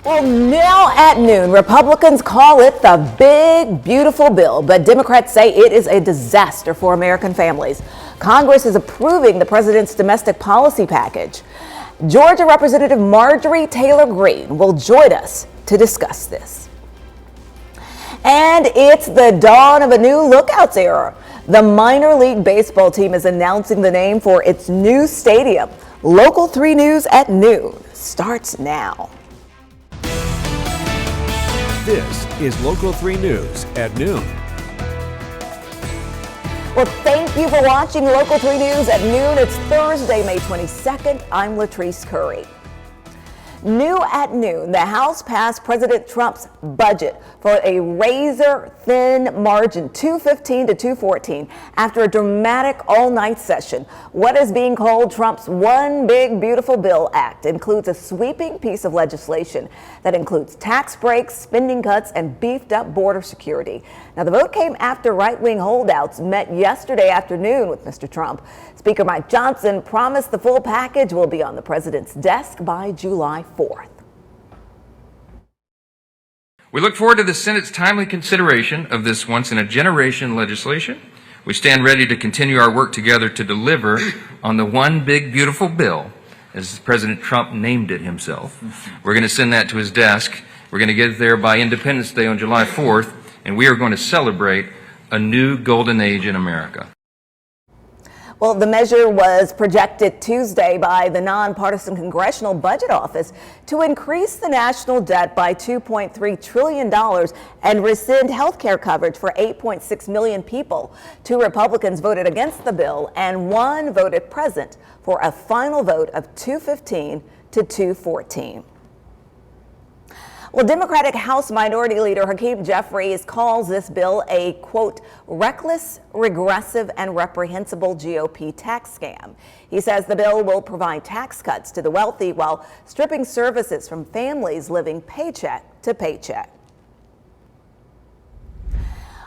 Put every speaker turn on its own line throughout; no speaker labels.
Well, now at noon, Republicans call it the big, beautiful bill, but Democrats say it is a disaster for American families. Congress is approving the president's domestic policy package. Georgia Representative Marjorie Taylor Greene will join us to discuss this. And it's the dawn of a new Lookouts era. The minor league baseball team is announcing the name for its new stadium. Local 3 News at noon starts now.
This is Local 3 News at noon.
Well, thank you for watching Local 3 News at noon. It's Thursday, May 22nd. I'm Latrice Curry. New at noon, the House passed President Trump's budget for a razor-thin margin, 215 to 214, after a dramatic all-night session. What is being called Trump's One Big Beautiful Bill Act includes a sweeping piece of legislation that includes tax breaks, spending cuts, and beefed-up border security. Now, the vote came after right-wing holdouts met yesterday afternoon with Mr. Trump. Speaker Mike Johnson promised the full package will be on the president's desk by July 4th.
We look forward to the Senate's timely consideration of this once-in-a-generation legislation. We stand ready to continue our work together to deliver on the One Big Beautiful Bill, as President Trump named it himself. We're going to send that to his desk. We're going to get it there by Independence Day on July 4th, and we are going to celebrate a new golden age in America.
Well, the measure was projected Tuesday by the nonpartisan Congressional Budget Office to increase the national debt by $2.3 trillion and rescind health care coverage for 8.6 million people. 2 Republicans voted against the bill and 1 voted present for a final vote of 215 to 214. Well, Democratic House Minority Leader Hakeem Jeffries calls this bill a, quote, reckless, regressive, and reprehensible GOP tax scam. He says the bill will provide tax cuts to the wealthy while stripping services from families living paycheck to paycheck.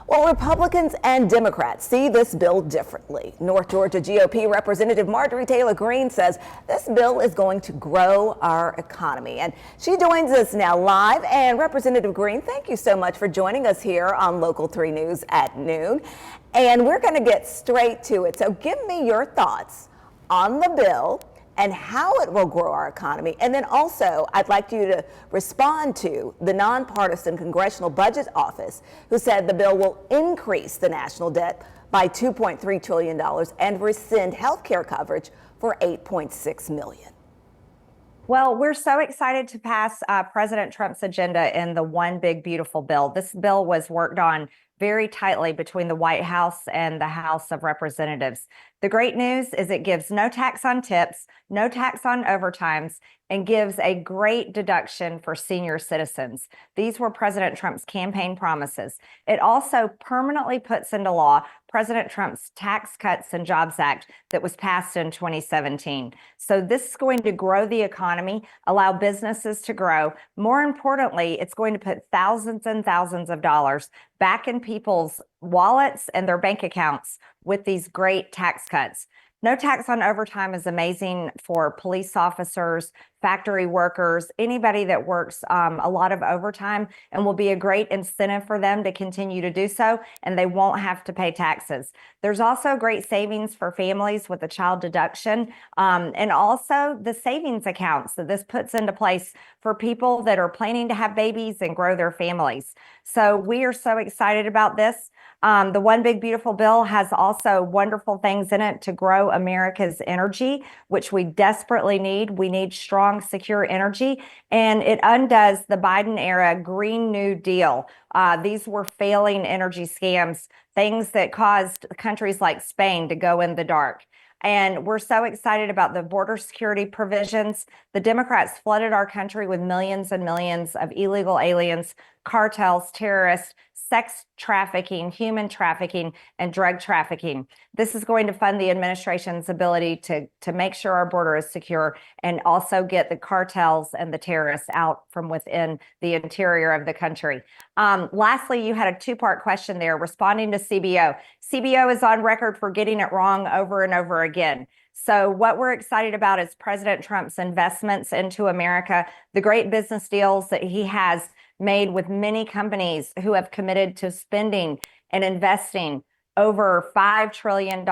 Well, Republicans and Democrats see this bill differently. North Georgia GOP Representative Marjorie Taylor Greene says this bill is going to grow our economy. And she joins us now live. And Representative Greene, thank you so much for joining us here on Local 3 News at noon. And we're going to get straight to it. So give me your thoughts on the bill and how it will grow our economy. And then also, I'd like you to respond to the nonpartisan Congressional Budget Office, who said the bill will increase the national debt by $2.3 trillion and rescind health care coverage for 8.6 million.
Well, we're so excited to pass President Trump's agenda in the One Big Beautiful Bill. This bill was worked on very tightly between the White House and the House of Representatives. The great news is it gives no tax on tips, no tax on overtimes, and gives a great deduction for senior citizens. These were President Trump's campaign promises. It also permanently puts into law President Trump's Tax Cuts and Jobs Act that was passed in 2017. So this is going to grow the economy, allow businesses to grow. More importantly, it's going to put thousands and thousands of dollars back in people's wallets and their bank accounts with these great tax cuts. No tax on overtime is amazing for police officers, factory workers, anybody that works a lot of overtime, and will be a great incentive for them to continue to do so, and they won't have to pay taxes. There's also great savings for families with a child deduction, and also the savings accounts that this puts into place for people that are planning to have babies and grow their families. So we are so excited about this. The One Big Beautiful Bill has also wonderful things in it to grow America's energy, which we desperately need. We need strong, secure energy, and it undoes the Biden era Green New Deal. These were failing energy scams, things that caused countries like Spain to go in the dark. And we're so excited about the border security provisions. The Democrats flooded our country with millions and millions of illegal aliens, cartels, terrorists, sex trafficking, human trafficking, and drug trafficking. This is going to fund the administration's ability to make sure our border is secure and also get the cartels and the terrorists out from within the interior of the country. Lastly, you had a 2-part question there responding to CBO. CBO is on record for getting it wrong over and over again. So what we're excited about is President Trump's investments into America, the great business deals that he has made with many companies who have committed to spending and investing over $5 trillion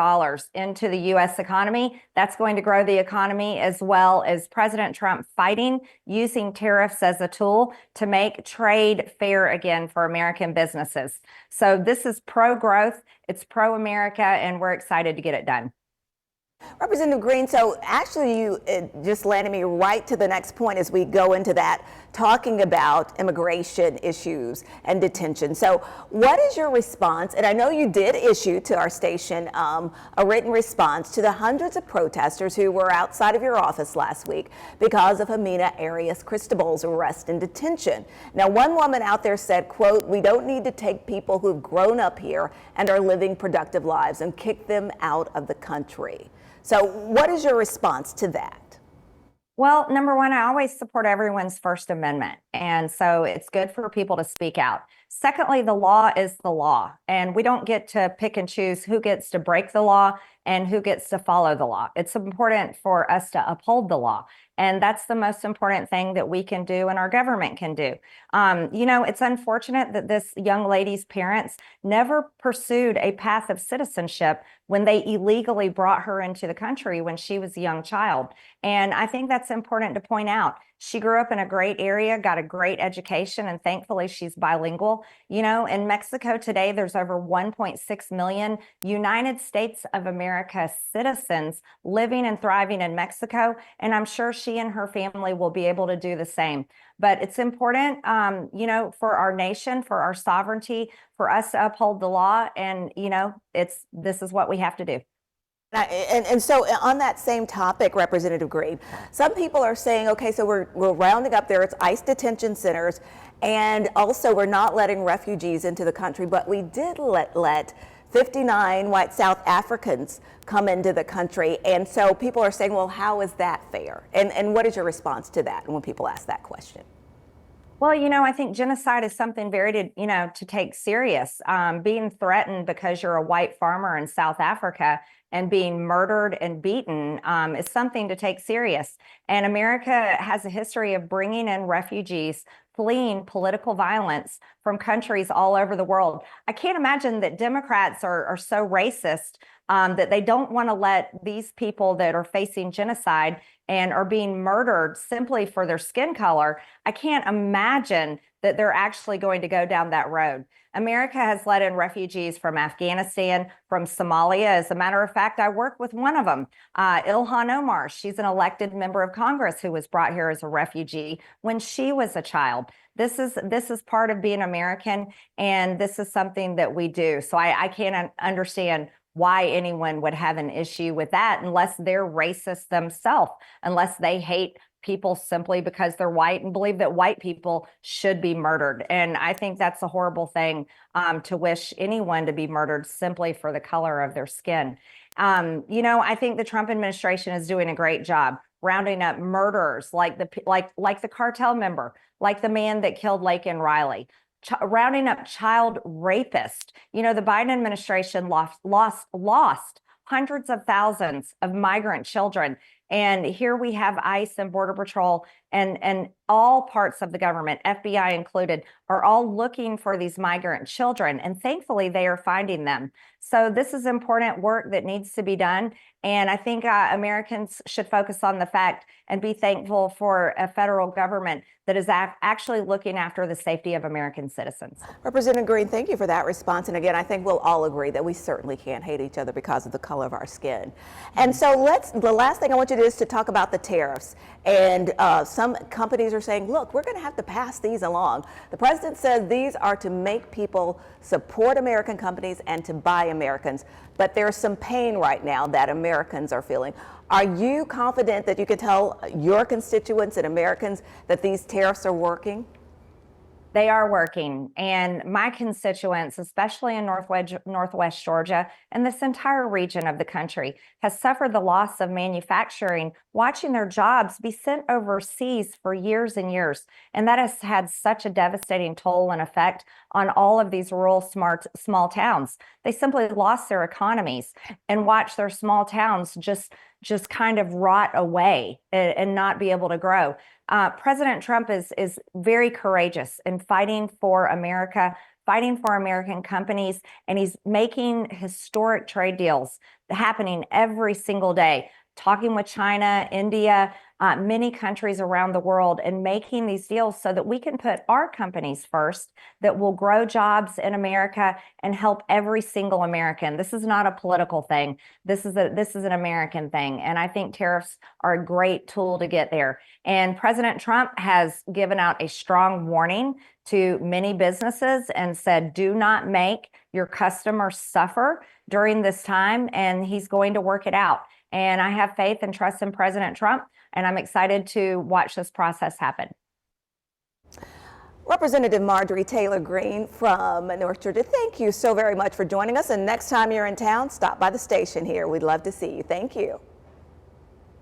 into the U.S. economy. That's going to grow the economy, as well as President Trump fighting, using tariffs as a tool to make trade fair again for American businesses. So this is pro-growth, it's pro-America, and we're excited to get it done.
Representative Greene, so actually you just landed me right to the next point as we go into that, talking about immigration issues and detention. So what is your response? And I know you did issue to our station a written response to the hundreds of protesters who were outside of your office last week because of Amina Arias Cristobal's arrest and detention. Now, one woman out there said, quote, "We don't need to take people who've grown up here and are living productive lives and kick them out of the country." So what is your response to that?
Well, number one, I always support everyone's First Amendment. And so it's good for people to speak out. Secondly, the law is the law, and we don't get to pick and choose who gets to break the law and who gets to follow the law. It's important for us to uphold the law. And that's the most important thing that we can do and our government can do. It's unfortunate that this young lady's parents never pursued a path of citizenship when they illegally brought her into the country when she was a young child. And I think that's important to point out. She grew up in a great area, got a great education, and thankfully she's bilingual. In Mexico today, there's over 1.6 million United States of America citizens living and thriving in Mexico. And I'm sure she and her family will be able to do the same. But it's important, for our nation, for our sovereignty, for us to uphold the law. And, this is what we have to do.
And so on that same topic, Representative Greene, some people are saying, okay, so we're rounding up there, it's ICE detention centers, and also we're not letting refugees into the country, but we did let 59 white South Africans come into the country. And so people are saying, well, how is that fair? And what is your response to that when people ask that question?
Well, I think genocide is something very to take serious. Being threatened because you're a white farmer in South Africa and being murdered and beaten is something to take serious. And America has a history of bringing in refugees fleeing political violence from countries all over the world. I can't imagine that Democrats are so racist that they don't want to let these people that are facing genocide and are being murdered simply for their skin color. I can't imagine that they're actually going to go down that road. America has let in refugees from Afghanistan, from Somalia. As a matter of fact, I work with one of them, Ilhan Omar. She's an elected member of Congress who was brought here as a refugee when she was a child. This is part of being American, and this is something that we do. So I can't understand why anyone would have an issue with that unless they're racist themselves, unless they hate people simply because they're white and believe that white people should be murdered. And I think that's a horrible thing to wish anyone to be murdered simply for the color of their skin. I think the Trump administration is doing a great job rounding up murderers like the cartel member, like the man that killed Laken Riley. Rounding up child rapists. The Biden administration lost hundreds of thousands of migrant children. And here we have ICE and Border Patrol and all parts of the government, FBI included, are all looking for these migrant children. And thankfully, they are finding them. So this is important work that needs to be done. And I think Americans should focus on the fact and be thankful for a federal government that is actually looking after the safety of American citizens.
Representative Greene, thank you for that response. And again, I think we'll all agree that we certainly can't hate each other because of the color of our skin. And so the last thing I want you to do is to talk about the tariffs. And some companies are saying, look, we're going to have to pass these along. The president says these are to make people support American companies and to buy Americans. But there's some pain right now that Americans are feeling. Are you confident that you can tell your constituents and Americans that these tariffs are working?
They are working. And my constituents, especially in Northwest Georgia and this entire region of the country, has suffered the loss of manufacturing, watching their jobs be sent overseas for years and years. And that has had such a devastating toll and effect on all of these rural, small towns. They simply lost their economies and watched their small towns just just kind of rot away and not be able to grow. President Trump is very courageous in fighting for America, fighting for American companies, and he's making historic trade deals happening every single day, talking with China, India, many countries around the world, and making these deals so that we can put our companies first that will grow jobs in America and help every single American. This is not a political thing. This is an American thing. And I think tariffs are a great tool to get there. And President Trump has given out a strong warning to many businesses and said, do not make your customers suffer during this time. And he's going to work it out. And I have faith and trust in President Trump, and I'm excited to watch this process happen.
Representative Marjorie Taylor Greene from North Georgia, thank you so very much for joining us. And next time you're in town, stop by the station here. We'd love to see you. Thank you.